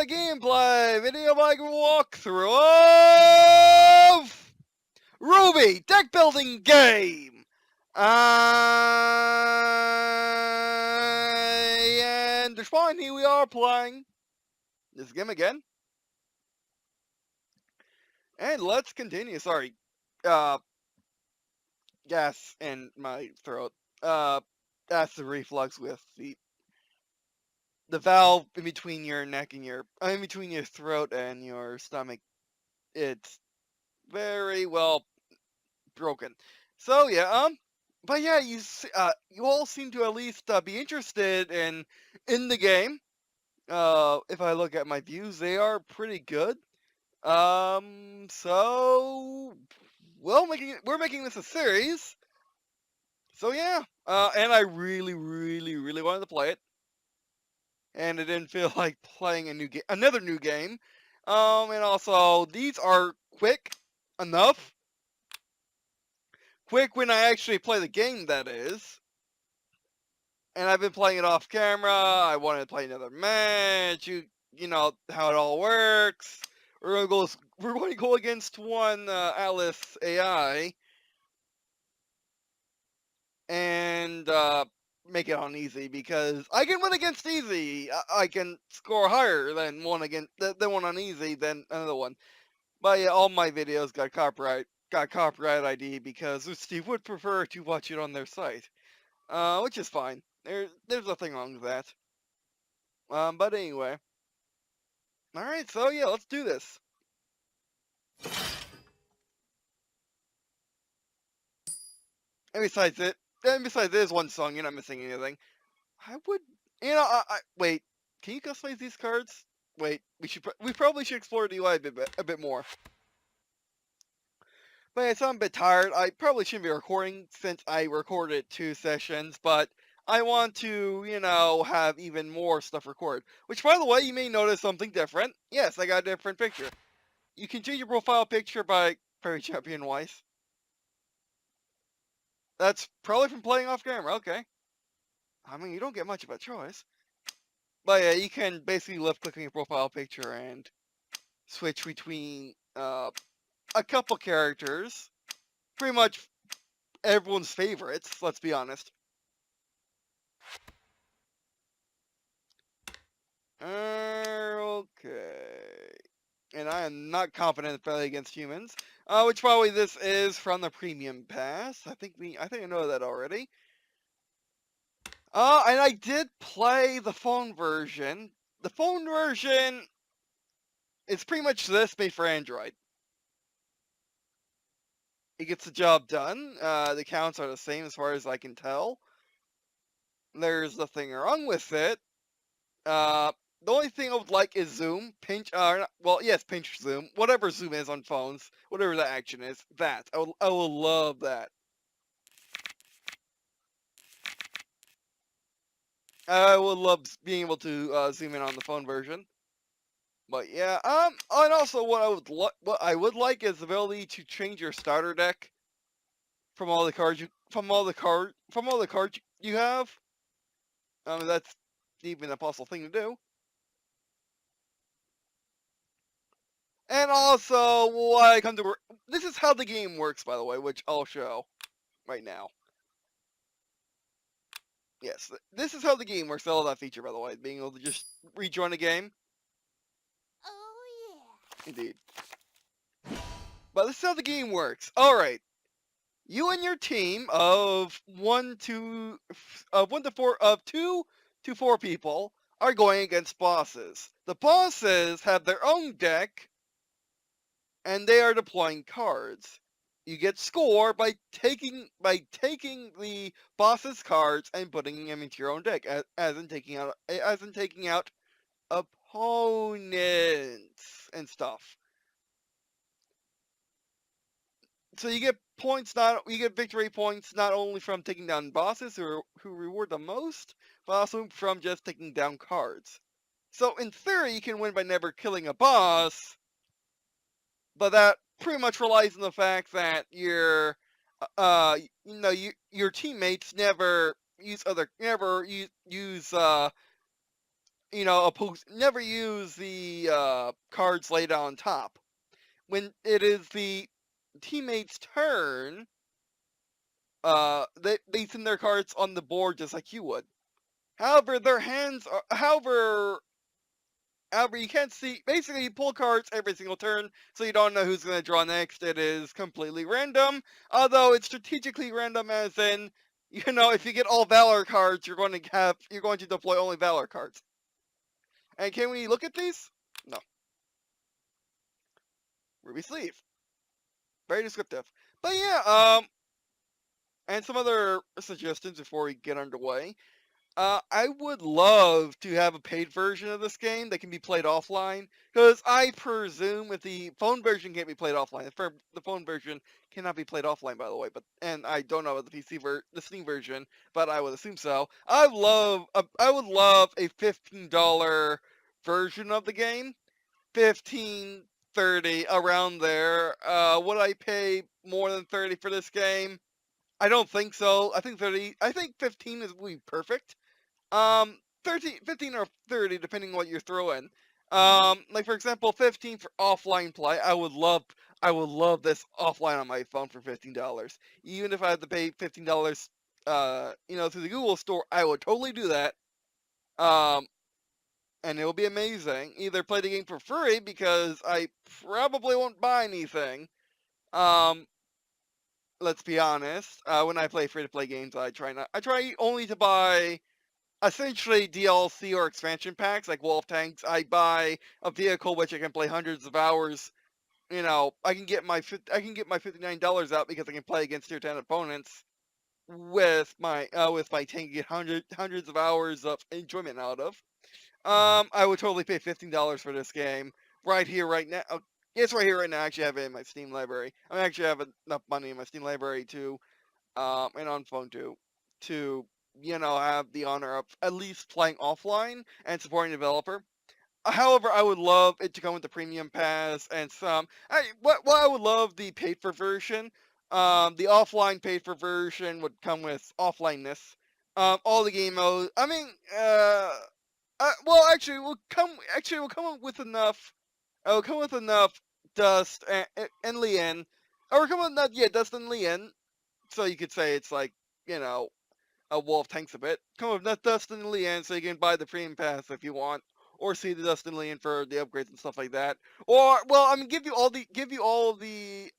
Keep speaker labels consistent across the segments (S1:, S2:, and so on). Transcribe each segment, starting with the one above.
S1: a gameplay video by walkthrough of RWBY Deckbuilding Game. And despite here we are playing this game again. And let's continue. Sorry. Gas in my throat. That's the reflux with the valve in between your neck and in between your throat and your stomach. It's very well broken. So yeah, but yeah, you all seem to at least be interested in the game. If I look at my views, they are pretty good. So well, we're making this a series. So yeah, and I really wanted to play it, and it didn't feel like playing another new game. And also these are quick enough. Quick when I actually play the game, that is. And I've been playing it off camera. I wanted to play another match. You know how it all works. We're going to go against one Alice AI. And make it on easy, because I can win against easy. I can score higher than one on easy than another one. But yeah, all my videos got copyright ID because Steve would prefer to watch it on their site, which is fine. There's nothing wrong with that. But anyway, all right. So yeah, let's do this. And besides this one song, you're not missing anything. I would, wait. Can you customize these cards? Wait, we probably should explore the UI a bit more. But yeah, so I'm a bit tired. I probably shouldn't be recording since I recorded 2 sessions, but I want to, have even more stuff recorded. Which, by the way, you may notice something different. Yes, I got a different picture. You can change your profile picture by Prairie Champion Weiss. That's probably from playing off camera, okay. I mean, you don't get much of a choice. But yeah, you can basically left-click on your profile picture and switch between a couple characters. Pretty much everyone's favorites, let's be honest. Okay. And I am not confident in playing against humans. Which probably this is from the premium pass. I think I know that already. And I did play the phone version. The phone version is pretty much this made for Android. It gets the job done. The counts are the same as far as I can tell. There's nothing wrong with it. The only thing I would like is zoom, pinch, pinch zoom, whatever zoom is on phones, whatever the action is, that. I will love that. I would love being able to zoom in on the phone version. But yeah, and also what I would like is the ability to change your starter deck from all the cards you have. That's even a possible thing to do. And also, this is how the game works, by the way, which I'll show right now. Yes, this is how the game works. I love that feature, by the way, being able to just rejoin a game.
S2: Oh yeah.
S1: Indeed. But this is how the game works. All right, you and your team of 2 to 4 people are going against bosses. The bosses have their own deck, and they are deploying cards. You get score by taking the boss's cards and putting them into your own deck, as in taking out opponents and stuff. So you get victory points not only from taking down bosses who reward the most, but also from just taking down cards. So in theory, you can win by never killing a boss, but that pretty much relies on the fact that your teammates never use never use the cards laid out on top. When it is the teammate's turn, they send their cards on the board just like you would. However, you can't see. Basically, you pull cards every single turn, so you don't know who's going to draw next. It is completely random, although it's strategically random, as in, if you get all Valor cards, you're going to deploy only Valor cards. And can we look at these? No. Ruby sleeve. Very descriptive. But yeah, and some other suggestions before we get underway. I would love to have a paid version of this game that can be played offline, because I presume if the phone version can't be played offline, the phone version cannot be played offline, by the way. And I don't know about the Steam version, but I would assume so. I would love a $15 version of the game, 15, 30, around there. Would I pay more than 30 for this game? I don't think so. I think 30. I think 15 would be perfect. 15 or 30, depending on what you're throwing. Like for example, 15 for offline play. I would love this offline on my phone for $15. Even if I had to pay $15, through the Google Store, I would totally do that. And it will be amazing. Either play the game for free, because I probably won't buy anything. Let's be honest. When I play free-to-play games, I try only to buy essentially DLC or expansion packs, like Wolf Tanks. I buy a vehicle which I can play hundreds of hours. I can get my $59 out because I can play against tier 10 opponents with my tank, get hundreds of hours of enjoyment out of. I would totally pay $15 for this game right here, right now. Yes, right here, right now. I actually have it in my Steam library. I actually have enough money in my Steam library to, and on phone to have the honor of at least playing offline and supporting the developer. However, I would love it to come with the premium pass and some. I would love the paid for version. The offline paid for version would come with offlineness. All the game modes. I mean, actually, it will come with enough. It will come with enough Dust and Lien, or come with enough, Dust and Lien. So you could say it's like, a Wolf Tanks a bit. Come with Dust and Lien, so you can buy the premium pass if you want, or see the Dust and Lien for the upgrades and stuff like that. Or, well, I mean, give you all of the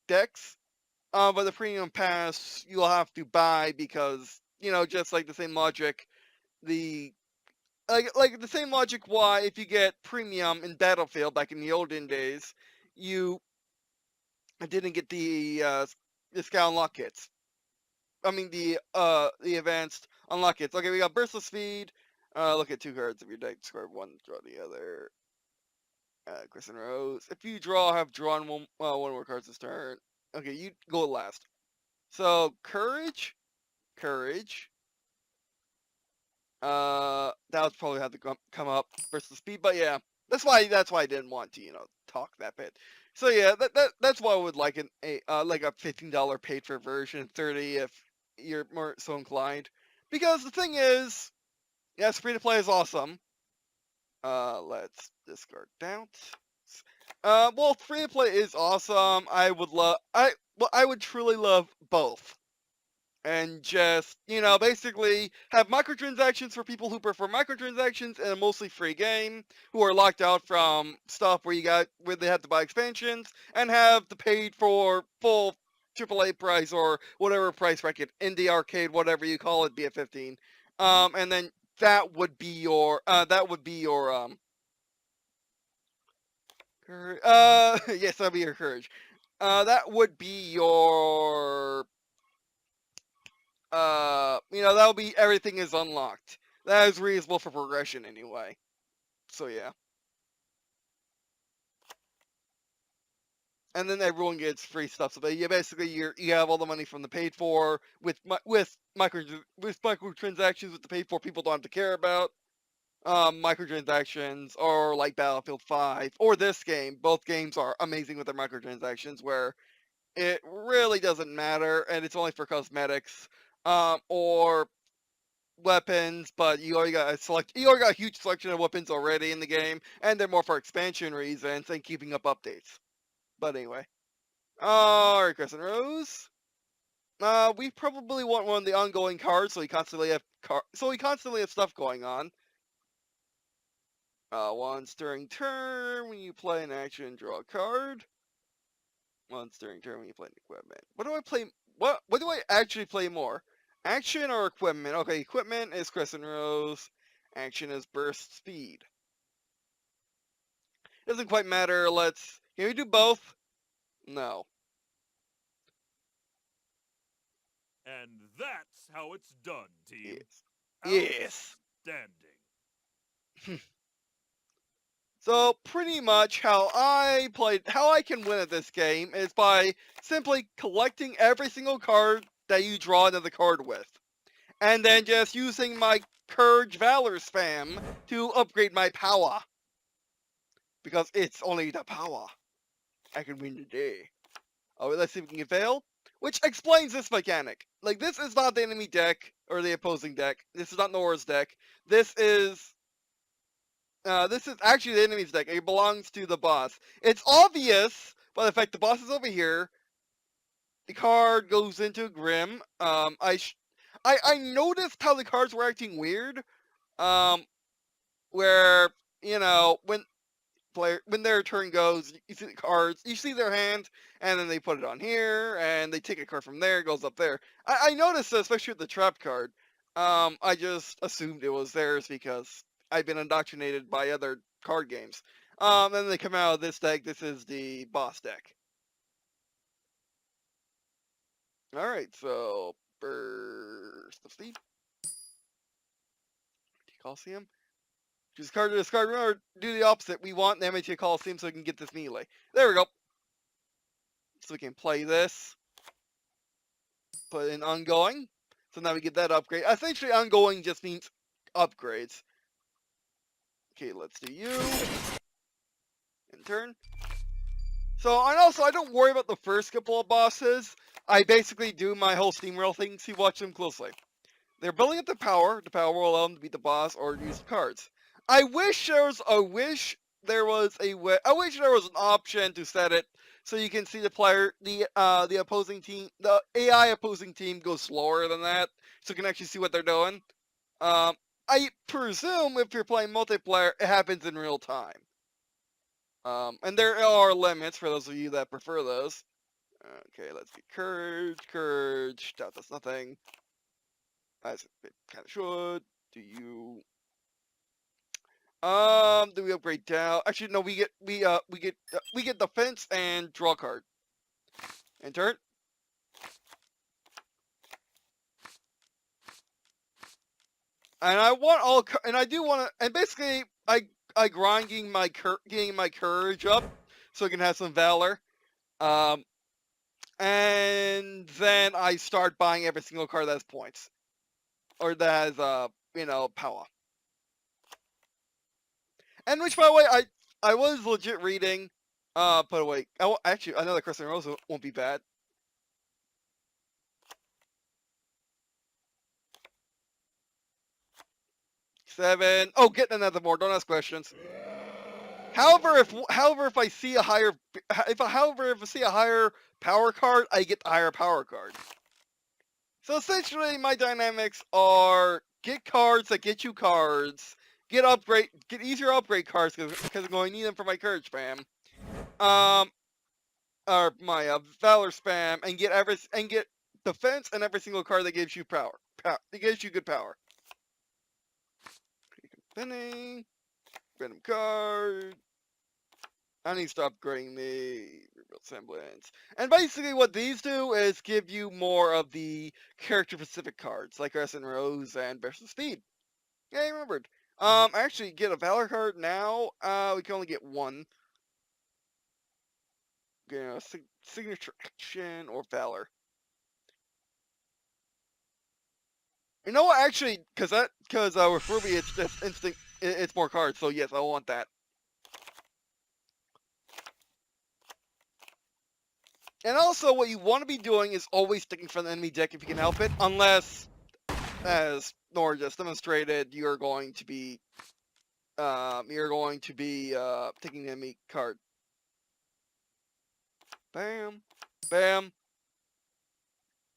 S1: decks. But the premium pass you'll have to buy because, just like the same logic, the same logic why if you get premium in Battlefield back in the olden days, you didn't get the scout unlock kits. I mean the advanced unlock kits. Okay, we got burst of speed. Look at 2 cards of your deck. Score one, draw the other. Chris and Rose. If you have drawn one more cards this turn. Okay, you go last. So courage. That would probably have to come up versus speed, but yeah, that's why I didn't want to talk that bit. So yeah, that's why I would like a $15 paid for version, 30 if you're more so inclined. Because the thing is, yes, free to play is awesome. Let's discard doubts. Well, free to play is awesome. I would truly love both. And just, basically have microtransactions for people who prefer microtransactions in a mostly free game, who are locked out from stuff where they have to buy expansions, and have the paid for full AAA price or whatever price bracket, indie arcade, whatever you call it, be at 15. And then that would be your yes, that'd be your courage. That would be your that'll be everything is unlocked. That is reasonable for progression anyway. So yeah. And then everyone gets free stuff. So basically you have all the money from the paid for with microtransactions with the paid for people don't have to care about. Microtransactions or like Battlefield 5 or this game. Both games are amazing with their microtransactions where it really doesn't matter and it's only for cosmetics. Or weapons, but you already got a huge selection of weapons already in the game, and they're more for expansion reasons and keeping up updates. But anyway, alright, Chris and Rose. We probably want one of the ongoing cards, so we constantly have stuff going on. Once during turn, when you play an action, draw a card. Once during turn, when you play an equipment. What do I play? What do I actually play more? Action or equipment? Okay, equipment is Chris and Rose. Action is burst speed. Doesn't quite matter. Can we do both? No.
S2: And that's how it's done, team.
S1: Yes.
S2: Outstanding.
S1: So pretty much how I can win at this game is by simply collecting every single card that you draw another card with. And then just using my Courage Valor spam to upgrade my power. Because it's only the power I can win today. Alright, let's see if we can fail. Which explains this mechanic. Like, this is not the enemy deck, or the opposing deck. This is not Nora's deck. This is actually the enemy's deck. It belongs to the boss. It's obvious by the fact the boss is over here. The card goes into Grim. I noticed how the cards were acting weird. Where, you know, when their turn goes, you see the cards, you see their hand, and then they put it on here, and they take a card from there, it goes up there. I noticed this, especially with the trap card. I just assumed it was theirs because I've been indoctrinated by other card games. Then they come out of this deck. This is the boss deck. Alright, so burst of speed. Coliseum. Discard to discard, or do the opposite. We want the MHA Coliseum so we can get this melee. There we go. So we can play this. Put in ongoing. So now we get that upgrade. Essentially, ongoing just means upgrades. Okay, let's do you. In turn. So, and also, I don't worry about the first couple of bosses. I basically do my whole steamroll thing, so you watch them closely. They're building up the power. The power will allow them to beat the boss or use the cards. I wish there was an option to set it so you can see the opposing team, the AI opposing team go slower than that, so you can actually see what they're doing. I presume if you're playing multiplayer, it happens in real time. And there are limits for those of you that prefer those. Okay, let's get courage. That does nothing. As it kind of should. Do you? Do we upgrade down? Actually, no. We get defense and draw card. And turn. And I do want to. And basically, I grind getting my courage up so I can have some valor. And then I start buying every single card that has points. Or that has, power. And which, by the way, I was legit reading, put away. Actually, another Chris and Rose won't be bad. Seven. Oh, get another more. Don't ask questions. However, if I see a higher power card, I get the higher power card. So essentially, my dynamics are get cards that get you cards, get easier upgrade cards because I'm going to need them for my courage spam, or my valor spam, and get defense and every single card that gives you power. That gives you good power. Spinning, random card. I need to stop upgrading the rebuild semblance. And basically what these do is give you more of the character-specific cards, like Chris and Rose and Burst of Speed. Yeah, I remembered. Actually, get a Valor card now. We can only get one. Signature action or Valor. You know what? Actually, because with Ruby, it's just instinct. It's more cards, so yes, I want that. And also, what you want to be doing is always sticking from the enemy deck if you can help it, unless as Nora just demonstrated, you're going to be taking the enemy card. Bam, bam.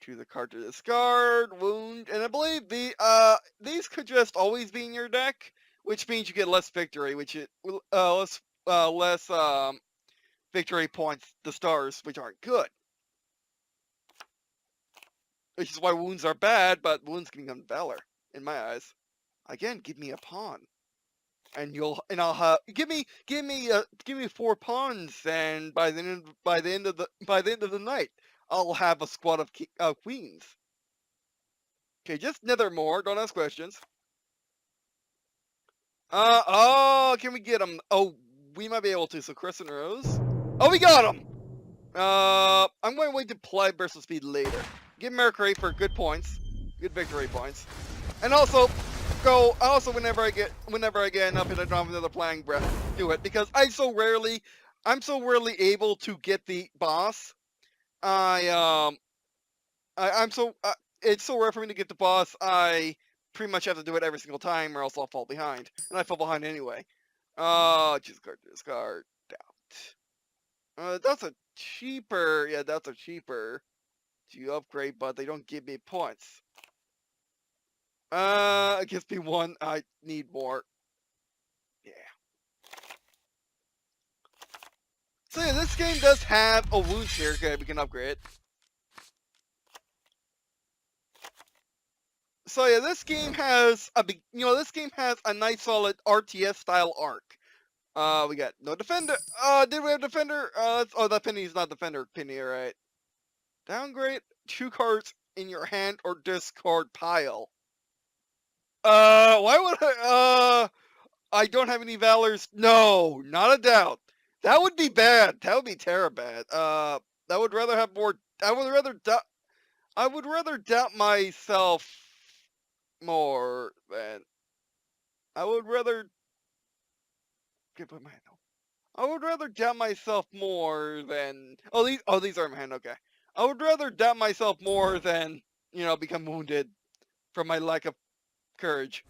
S1: Choose a card to discard, wound, and I believe these could just always be in your deck, which means you get less victory, which is less victory points to stars, which aren't good. Which is why wounds are bad, but wounds can become valor in my eyes. Again, give me a pawn, and I'll have give me 4 pawns, and by the end of the night, I'll have a squad of queens. Okay, just nether more. Don't ask questions. Can we get him? Oh, we might be able to. So Crescent Rose. Oh, we got him. I'm going to wait to play burst of speed later. Get Mercury for good points, good victory points, and also whenever I get enough and I don't have another playing breath, do it, because I'm so rarely able to get the boss. It's so rare for me to get the boss. I pretty much have to do it every single time, or else I'll fall behind, and I fall behind anyway. Discard. Doubt. That's a cheaper. Yeah, that's a cheaper to upgrade, but they don't give me points. It gives me 1. I need more. Yeah. So yeah, this game does have a wound tier. Okay, we can upgrade. So yeah, this game has a nice solid RTS style arc. We got no defender. Did we have defender? That penny is not defender penny, right? Downgrade 2 cards in your hand or discard pile. Why would I don't have any valors. No, not a doubt. That would be bad. That would be terrible bad. I would rather have more. I would rather doubt myself more than. I would rather. Okay, put my hand down. I would rather doubt myself more than. These are in my hand. Okay. I would rather doubt myself more than become wounded from my lack of courage.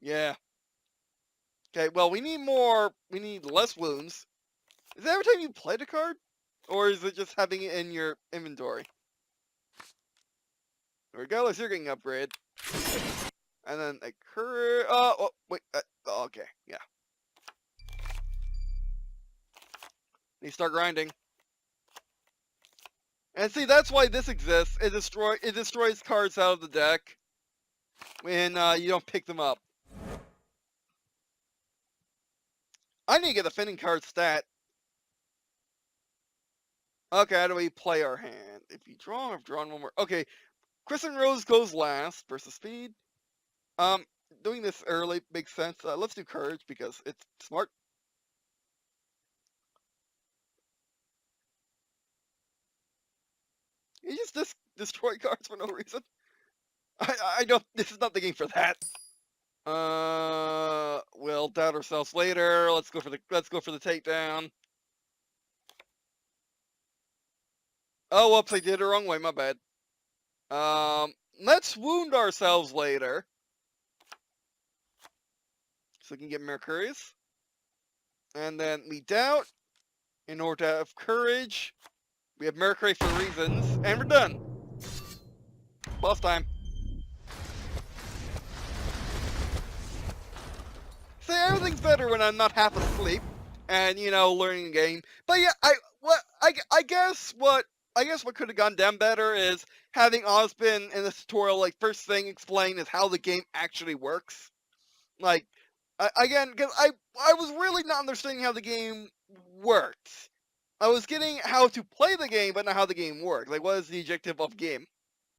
S1: Yeah. Okay, well, we need less wounds. Is that every time you play the card? Or is it just having it in your inventory? Regardless, you're getting upgrade. And then a courage. Okay, yeah. You start grinding. And see, that's why this exists. It destroys cards out of the deck when you don't pick them up. I need to get a Fending card stat. Okay, how do we play our hand? If you draw, I've drawn 1 more. Okay, Crescent Rose goes last versus speed. Doing this early makes sense. Let's do courage because it's smart. You just destroy cards for no reason. I don't. This is not the game for that. We'll doubt ourselves later. Let's go for the takedown. Oh, whoops! I did it the wrong way. My bad. Let's wound ourselves later, so we can get Mercurius. And then we doubt. In order to have courage, we have Mercury for reasons, and we're done. Boss time. See, everything's better when I'm not half asleep and learning a game. But yeah, I guess what could have gone down better is having Osbin in the tutorial, like, first thing explain is how the game actually works. Like, again, because I was really not understanding how the game worked. I was getting how to play the game, but not how the game worked. Like, what is the objective of game?